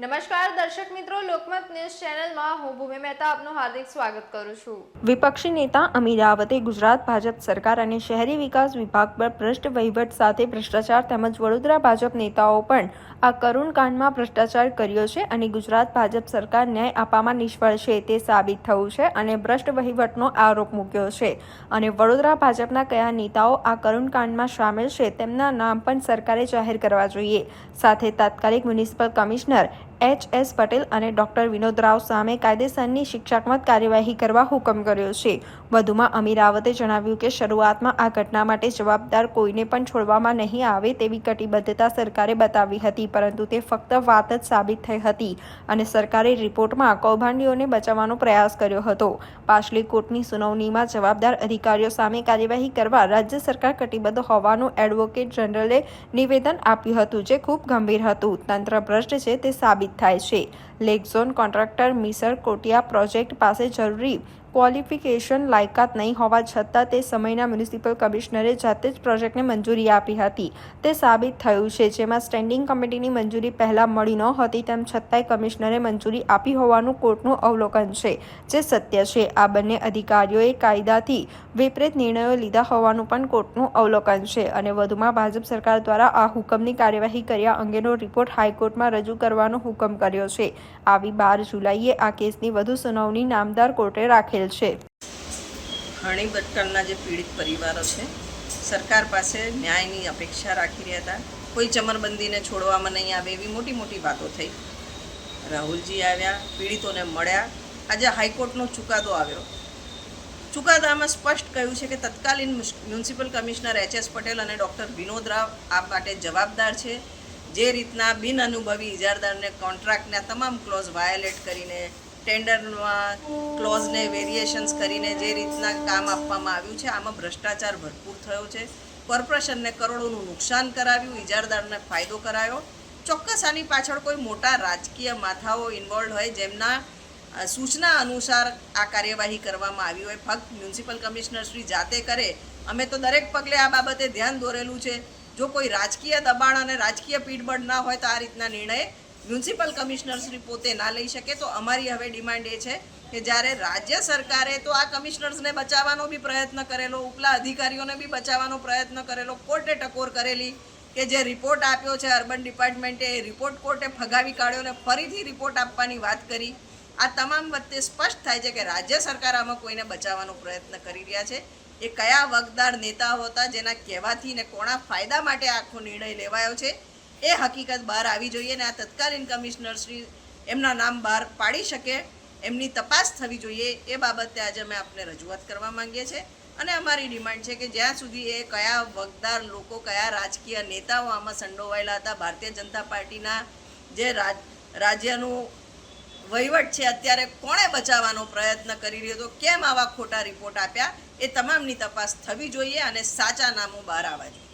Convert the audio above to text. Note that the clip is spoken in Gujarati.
નમસ્કાર દર્શક મિત્રો, લોકમત ન્યૂઝ ચેનલમાં હું ભૂમિ મહેતા આપનું હાર્દિક સ્વાગત કરું છું। વિપક્ષી નેતા અમીર રાવતે ગુજરાત ભાજપ સરકાર અને શહેરી વિકાસ વિભાગ પર ભ્રષ્ટ વહીવટ સાથે ભ્રષ્ટાચાર તેમજ વડોદરા ભાજપ નેતાઓ પણ આ કરુણ કાંડમાં ભ્રષ્ટાચાર કર્યો છે અને ગુજરાત ભાજપ સરકાર ન્યાય આપવામાં નિષ્ફળ છે તે સાબિત થયું છે અને ભ્રષ્ટ વહીવટનો આરોપ મૂક્યો છે અને વડોદરા ભાજપના કયા નેતાઓ આ કરુણ કાંડમાં સામેલ છે તેમના નામ પણ સરકારે જાહેર કરવા જોઈએ। સાથે તાત્કાલિક મ્યુનિસિપલ કમિશનર H.S. પટેલ અને ડોક્ટર વિનોદ રાવ સામે કાયદેસરની શિક્ષાત્મક કાર્યવાહી કરવા હુકમ કર્યો છે। વધુમાં અમીર રાવતે જણાવ્યું કે શરૂઆતમાં આ ઘટના માટે જવાબદાર કોઈને પણ છોડવામાં નહીં આવે તેવી કટિબદ્ધતા સરકારે બતાવી હતી, પરંતુ તે ફક્ત વાત જ સાબિત થઈ હતી અને સરકારે રિપોર્ટમાં કૌભાંડીઓને બચાવવાનો પ્રયાસ કર્યો હતો। પાછલી કોર્ટની સુનાવણીમાં જવાબદાર અધિકારીઓ સામે કાર્યવાહી કરવા રાજ્ય સરકાર કટિબદ્ધ હોવાનું એડવોકેટ જનરલે નિવેદન આપ્યું હતું, જે ખૂબ ગંભીર હતું। તંત્ર ભ્રષ્ટ છે તે સાબિત થાય છે। લેક ઝોન કોન્ટ્રાક્ટર મિસર કોટિયા પ્રોજેક્ટ પાસે જરૂરી ક્વોલિફિકેશન લાયકાત નહીં હોવા છતાં તે સમયના મ્યુનિસિપલ કમિશનરે જાતે જ પ્રોજેક્ટને મંજૂરી આપી હતી તે સાબિત થયું છે, જેમાં સ્ટેન્ડિંગ કમિટીની મંજૂરી પહેલાં મળી ન હતી તેમ છતાંય કમિશનરે મંજૂરી આપી હોવાનું કોર્ટનું અવલોકન છે, જે સત્ય છે। આ બંને અધિકારીઓએ કાયદાથી વિપરીત નિર્ણયો લીધા હોવાનું પણ કોર્ટનું અવલોકન છે અને વધુમાં ભાજપ સરકાર દ્વારા આ હુકમની કાર્યવાહી કર્યા અંગેનો રિપોર્ટ હાઈકોર્ટમાં રજૂ કરવાનો હુકમ કર્યો છે। આવી 12 જુલાઈએ આ કેસની વધુ સુનાવણી નામદાર કોર્ટે રાખેલ છે। ઘણી પ્રકારના જે પીડિત પરિવારો છે સરકાર પાસે ન્યાયની અપેક્ષા રાખી રહ્યા હતા। કોઈ ચમરબંધીને છોડવામાં નહીં આવે એવી મોટી મોટી વાતો થઈ। રાહુલજી આવ્યા, પીડિતોને મળ્યા। આજે હાઈકોર્ટનો ચુકાદો આવ્યો। ચુકાદામાં સ્પષ્ટ કહ્યું છે કે તત્કાલીન મ્યુનિસિપલ કમિશનર H.S. પટેલ અને ડૉક્ટર વિનોદ રાવ આ માટે જવાબદાર છે। જે રીતના બિન અનુભવી ઇજારદારને કોન્ટ્રાક્ટના તમામ ક્લોઝ વાયોલેટ કરીને, ટેન્ડરમાં ક્લોઝને વેરિએશન્સ કરીને જે રીતના કામ આપવામાં આવ્યું છે, આમાં ભ્રષ્ટાચાર ભરપૂર થયો છે। કોર્પોરેશનને કરોડોનું નુકસાન કરાવ્યું, ઇજારદારને ફાયદો કરાયો। ચોક્કસ આની પાછળ કોઈ મોટા રાજકીય માથાઓ ઇન્વોલ્વ હોય જેમના સૂચના અનુસાર આ કાર્યવાહી કરવામાં આવી હોય। ફક્ત મ્યુનિસિપલ કમિશનર શ્રી જાતે કરે, અમે તો દરેક પગલે આ બાબતે ધ્યાન દોરેલું છે। જો કોઈ રાજકીય દબાણ અને રાજકીય પીઠબળ ના હોય તો આ રીતના નિર્ણય મ્યુનિસિપલ કમિશનર શ્રી પોતે ના લઈ શકે। તો અમારી હવે ડિમાન્ડ એ છે કે જ્યારે રાજ્ય સરકારે તો આ કમિશનર્સને બચાવવાનો બી પ્રયત્ન કરેલો, ઉપલા અધિકારીઓને બી બચાવવાનો પ્રયત્ન કરેલો, કોર્ટે ટકોર કરેલી કે જે રિપોર્ટ આપ્યો છે અર્બન ડિપાર્ટમેન્ટે એ રિપોર્ટ કોર્ટે ફગાવી કાઢ્યો અને ફરીથી રિપોર્ટ આપવાની વાત કરી। આ તમામ વચ્ચે સ્પષ્ટ થાય છે કે રાજ્ય સરકાર આમાં કોઈને બચાવવાનો પ્રયત્ન કરી રહ્યા છે। એ કયા વગદાર નેતાઓ હતા જેના કહેવાથી ને કોના ફાયદા માટે આખો નિર્ણય લેવાયો છે એ હકીકત બહાર આવી જોઈએ ને આ તત્કાલીન કમિશનર શ્રી એમના નામ બહાર પાડી શકે, એમની તપાસ થવી જોઈએ। એ બાબતે આજે અમે આપને રજૂઆત કરવા માંગીએ છીએ અને અમારી ડિમાન્ડ છે કે જ્યાં સુધી એ કયા વગદાર લોકો, કયા રાજકીય નેતાઓ આમાં સંડોવાયેલા હતા, ભારતીય જનતા પાર્ટીના જે રાજ્યનું વહીવટ છે અત્યારે કોણે બચાવવાનો પ્રયત્ન કરી રહ્યો હતો, કેમ આવા ખોટા રિપોર્ટ આપ્યા, એ તમામની તપાસ થવી જોઈએ અને સાચા નામો બહાર આવવા જોઈએ।